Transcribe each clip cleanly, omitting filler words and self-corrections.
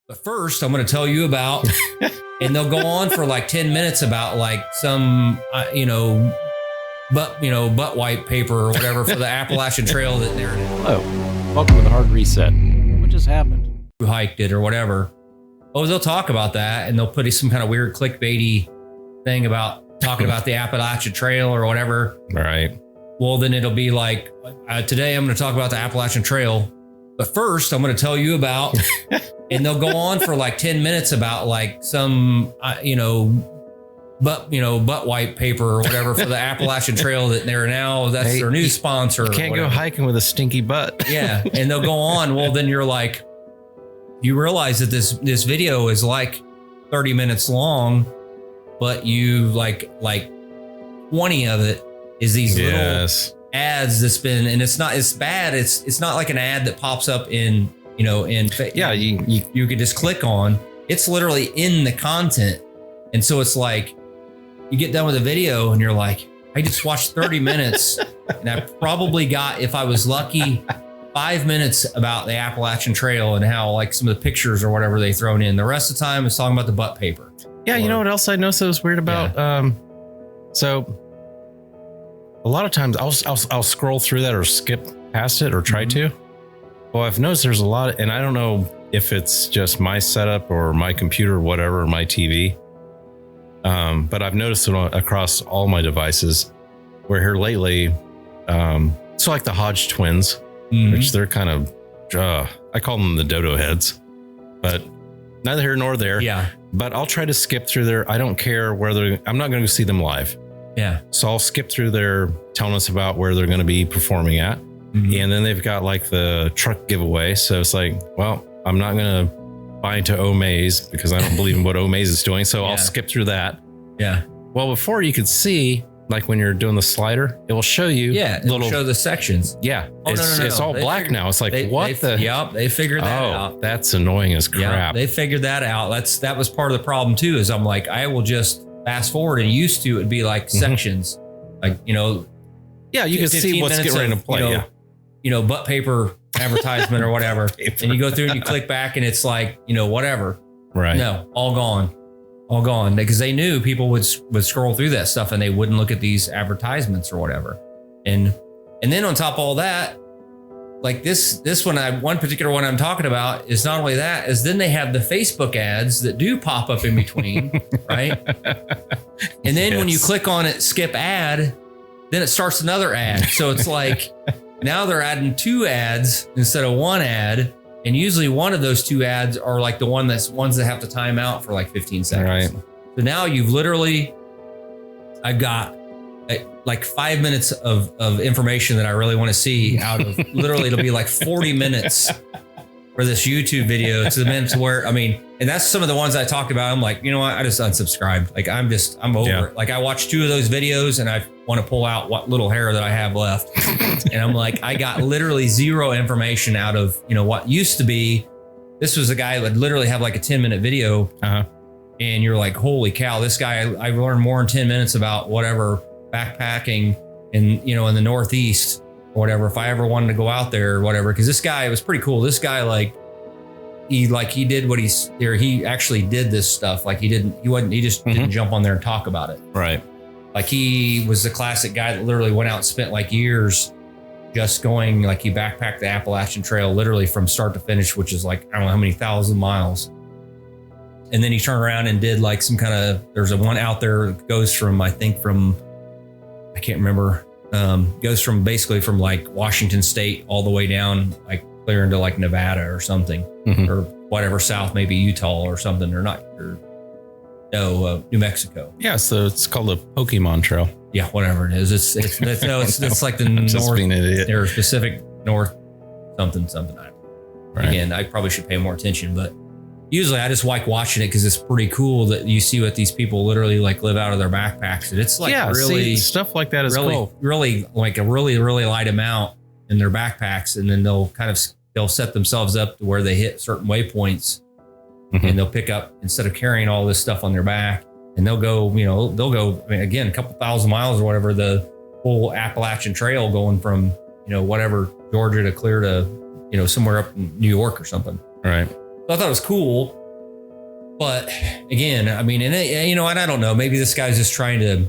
But first, I'm going to tell you about, and they'll go on for like 10 minutes about like some, butt wipe paper or whatever for the Appalachian Trail that they're in. Hello, welcome to the Hard Reset. What just happened? Who hiked it or whatever. Oh, they'll talk about that and they'll put some kind of weird clickbaity thing about talking about the Appalachian Trail or whatever. Right. Well, then it'll be like, today I'm going to talk about the Appalachian Trail. But first, I'm going to tell you about, and they'll go on for like 10 minutes about like some, butt wipe paper or whatever for the Appalachian Trail that they're now, that's their new sponsor. You can't go hiking with a stinky butt. Yeah. And they'll go on. Well, then you're like, you realize that this video is like 30 minutes long, but you like 20 of it is these little ads that's been, and it's bad. It's not like an ad that pops up in you could just click on. It's literally in the content. And so it's like you get done with a video and you're like, I just watched 30 minutes and I probably got, if I was lucky, 5 minutes about the Appalachian Trail and how like some of the pictures or whatever they thrown in. The rest of the time is talking about the butt paper. Yeah. You know what else I noticed that was weird about? Yeah. So a lot of times I'll scroll through that or skip past it or try to. Well, I've noticed there's a lot, and I don't know if it's just my setup or my computer or whatever, or my TV. But I've noticed it across all my devices where here lately, so like the Hodge twins, which they're kind of, I call them the dodo heads, but neither here nor there. Yeah. But I'll try to skip through there. I don't care where I'm not going to see them live. Yeah. So I'll skip through there telling us about where they're going to be performing at. And then they've got like the truck giveaway. So it's like, well, I'm not going to buy into Omaze because I don't believe in what Omaze is doing. So I'll skip through that. Yeah. Well, before you could see, like when you're doing the slider, it will show you. Yeah. It'll show the sections. Yeah. Oh, it's all black now. It's like, Yep. They figured that out. That's annoying as crap. Yeah, they figured that out. That was part of the problem too, is I'm like, I will just fast forward, and used to, it'd be like sections, like, yeah, you can see what's getting ready to play. Butt paper advertisement or whatever. And you go through and you click back and it's like, whatever. Right. No, all gone. Because they knew people would scroll through that stuff and they wouldn't look at these advertisements or whatever. And then on top of all that, like this one particular one I'm talking about is not only that, is then they have the Facebook ads that do pop up in between, right? And then when you click on it, skip ad, then it starts another ad. So it's like, now they're adding 2 ads instead of 1 ad. And usually one of those 2 ads are like the ones that have to time out for like 15 seconds. Right. So now I've got like 5 minutes of information that I really want to see out of literally, it'll be like 40 minutes for this YouTube video to the minute to where, and that's some of the ones I talked about. I'm like, you know what? I just unsubscribed. Like I'm over it. Like I watched 2 of those videos and I want to pull out what little hair that I have left. And I'm like, I got literally 0 information out of, what used to be. This was a guy that would literally have like a 10-minute video. And you're like, holy cow, this guy, I learned more in 10 minutes about whatever backpacking in the Northeast or whatever, if I ever wanted to go out there or whatever. Cause this guy, it was pretty cool. This guy, he did what he actually did this stuff. Like he just didn't jump on there and talk about it. Right. Like he was the classic guy that literally went out and spent like years just going, like he backpacked the Appalachian Trail literally from start to finish, which is like, I don't know how many thousand miles. And then he turned around and did like some kind of, there's a one out there that goes from, I can't remember, goes from basically from like Washington State all the way down, like clear into like Nevada or something, or whatever, south, maybe Utah or something, New Mexico. Yeah, so it's called a Pokemon Trail. Yeah, whatever it is. It's like the north or Pacific North something. Again, I probably should pay more attention, but usually I just like watching it because it's pretty cool that you see what these people literally like live out of their backpacks. And it's like really stuff like that is cool. Really like a really light amount in their backpacks. And then they'll set themselves up to where they hit certain waypoints and they'll pick up, instead of carrying all this stuff on their back, and they'll go, again, a couple thousand miles or whatever, the whole Appalachian Trail going from, whatever, Georgia to clear to, somewhere up in New York or something. Right. So I thought it was cool. But again, I mean, and and I don't know, maybe this guy's just trying to,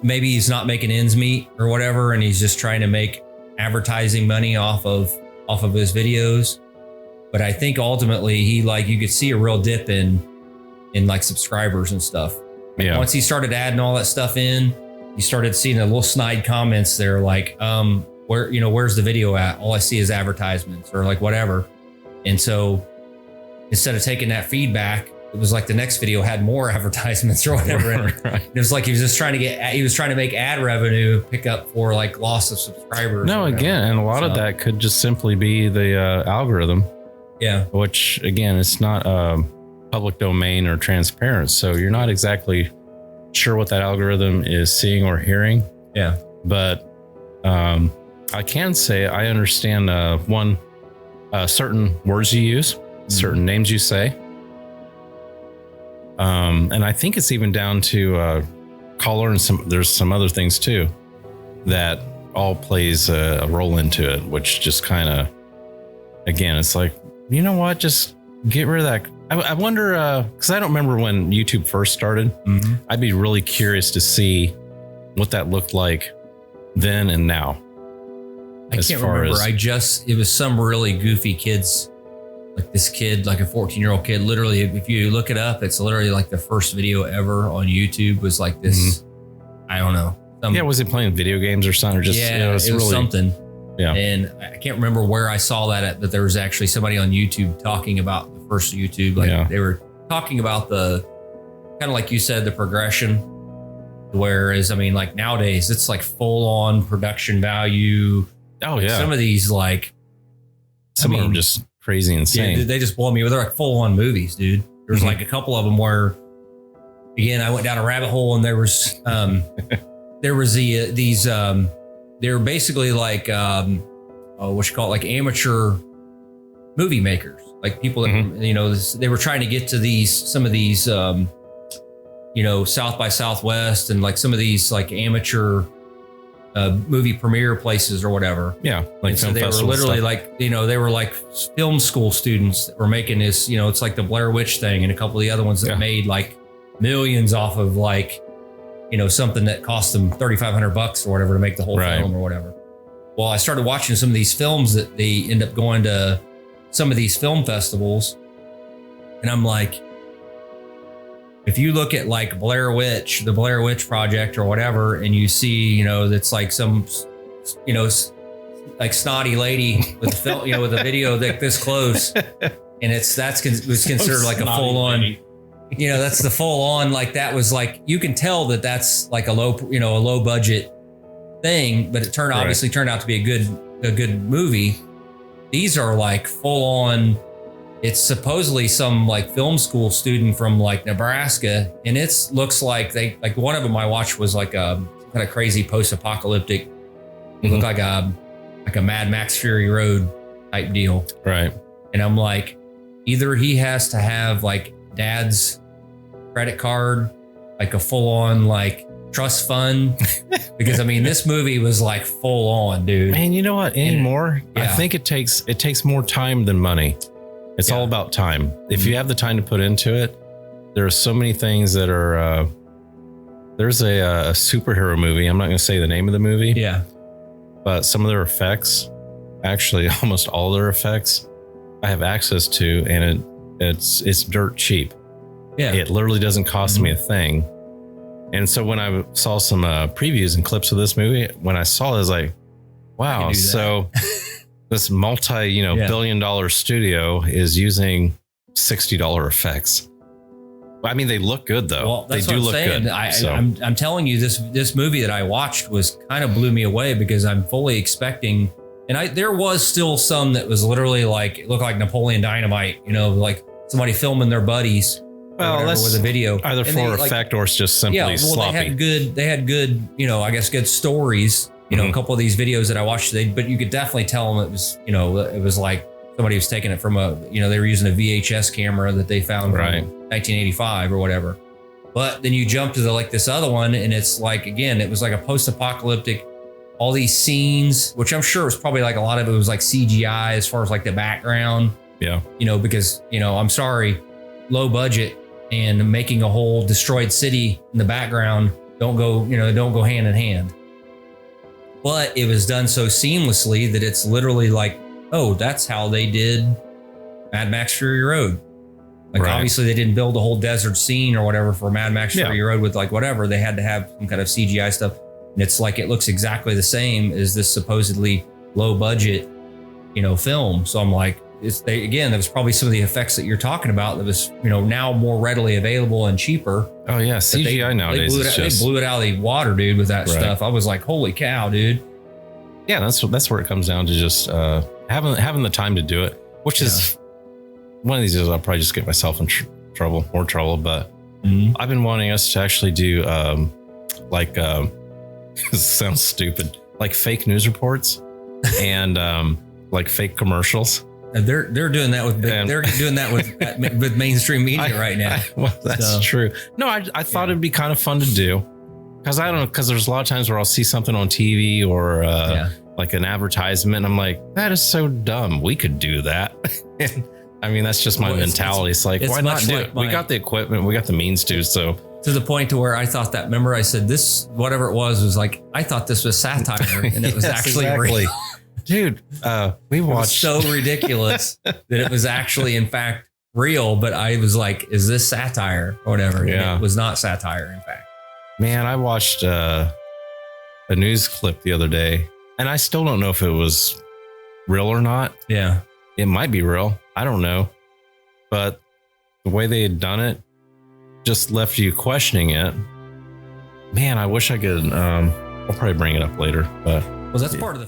maybe he's not making ends meet or whatever, and he's just trying to make advertising money off of his videos. But I think ultimately he, like, you could see a real dip in like subscribers and stuff. Yeah. Once he started adding all that stuff in, you started seeing the little snide comments there, like, where's the video at? All I see is advertisements or like whatever. And so instead of taking that feedback, it was like the next video had more advertisements or whatever. Right. It was like he was trying to make ad revenue pick up for like loss of subscribers. No, again, and a lot of that could just simply be the algorithm. Yeah. Which again, it's not public domain or transparent, so you're not exactly sure what that algorithm is seeing or hearing. Yeah. But I can say I understand certain words you use, certain names you say. And I think it's even down to color and there's some other things too that all plays a role into it, which just kind of, again, it's like, you know what, just get rid of that. I wonder, because I don't remember when YouTube first started. Mm-hmm. I'd be really curious to see what that looked like then and now. I can't remember. It was some really goofy kids, like this kid, like a 14-year-old kid. Literally, if you look it up, it's literally like the first video ever on YouTube was like this. Mm-hmm. I don't know. Was he playing video games or something? Or just, it was really something. Yeah. And I can't remember where I saw that at, but there was actually somebody on YouTube talking about the first YouTube. Like they were talking about the kind of like you said, the progression. Whereas, I mean, like nowadays it's like full on production value. Oh yeah. Some of these, like, some of them just crazy insane. Yeah, they just blow me. They're like full on movies, dude. There's like a couple of them where, again, I went down a rabbit hole and there was they're basically like, like amateur movie makers, like people that, they were trying to get to some of these, South by Southwest and like some of these like amateur movie premiere places or whatever. Yeah. Like so they were literally like, they were like film school students that were making this, it's like the Blair Witch thing and a couple of the other ones that made like millions off of like, something that cost them $3,500 or whatever to make the whole film or whatever. Well, I started watching some of these films that they end up going to some of these film festivals. And I'm like, if you look at like the Blair Witch Project or whatever, and you see, that's like some, like snotty lady with the film, with a video that this close, and was considered like a full on, that's the full on, like that was like, you can tell that that's like a low budget thing, but it obviously turned out to be a good movie. These are like full on. It's supposedly some like film school student from like Nebraska, and it looks like like one of them I watched was like a kind of crazy post-apocalyptic. It looked like a Mad Max Fury Road type deal, right? And I'm like, either he has to have like dad's credit card, like a full on like trust fund, because I mean this movie was like full on, dude. And you know what? Anymore, I think it takes more time than money. It's all about time. If you have the time to put into it, there are so many things that are. There's a superhero movie. I'm not going to say the name of the movie. Yeah. But some of their effects, actually almost all their effects, I have access to, and it's dirt cheap. Yeah. It literally doesn't cost me a thing. And so when I saw some previews and clips of this movie, when I saw it, I was like, wow. So this billion-dollar studio is using $60 effects. I mean, they look good though. Well, they do look good. I'm telling you, this movie that I watched was kind of blew me away, because I'm fully expecting, and there was still some that was literally like, it looked like Napoleon Dynamite, like somebody filming their buddies. Well, that's with a video, either for effect or it's just simply sloppy. They had good, I guess good stories. A couple of these videos that I watched, but you could definitely tell them it was, it was like somebody was taking it from they were using a VHS camera that they found from 1985 or whatever. But then you jump to this other one, and it's like, again, it was like a post-apocalyptic, all these scenes, which I'm sure was probably like a lot of it was like CGI as far as like the background. Yeah. Because, I'm sorry, low budget and making a whole destroyed city in the background don't go hand in hand. But it was done so seamlessly that it's literally like, oh, that's how they did Mad Max Fury Road. Like, right. Obviously they didn't build a whole desert scene or whatever for Mad Max Fury Road with like whatever. They had to have some kind of CGI stuff. And it's like, it looks exactly the same as this supposedly low budget, film. So I'm like, there was probably some of the effects that you're talking about that was, now more readily available and cheaper. Oh yeah. CGI nowadays. They blew it out of the water, dude, with that stuff. I was like, holy cow, dude. Yeah. That's where it comes down to just having the time to do it, which is one of these days I'll probably just get myself in more trouble. But I've been wanting us to actually do this sounds stupid, like fake news reports and like fake commercials. They're doing that with mainstream media right now. That's true. No, I thought it'd be kind of fun to do because there's a lot of times where I'll see something on TV or like an advertisement. And I'm like, that is so dumb. We could do that. I mean, that's just my mentality. It's like, why not do it? We got the equipment, we got the means to. So to the point to where I thought that. Remember, I said this, whatever it was like, I thought this was satire, and it was actually real. Dude, we watched. It was so ridiculous that it was actually, in fact, real. But I was like, is this satire or whatever? Yeah. And it was not satire, in fact. Man, I watched a news clip the other day, and I still don't know if it was real or not. Yeah. It might be real. I don't know. But the way they had done it just left you questioning it. Man, I wish I could. I'll probably bring it up later. But well, that's part of the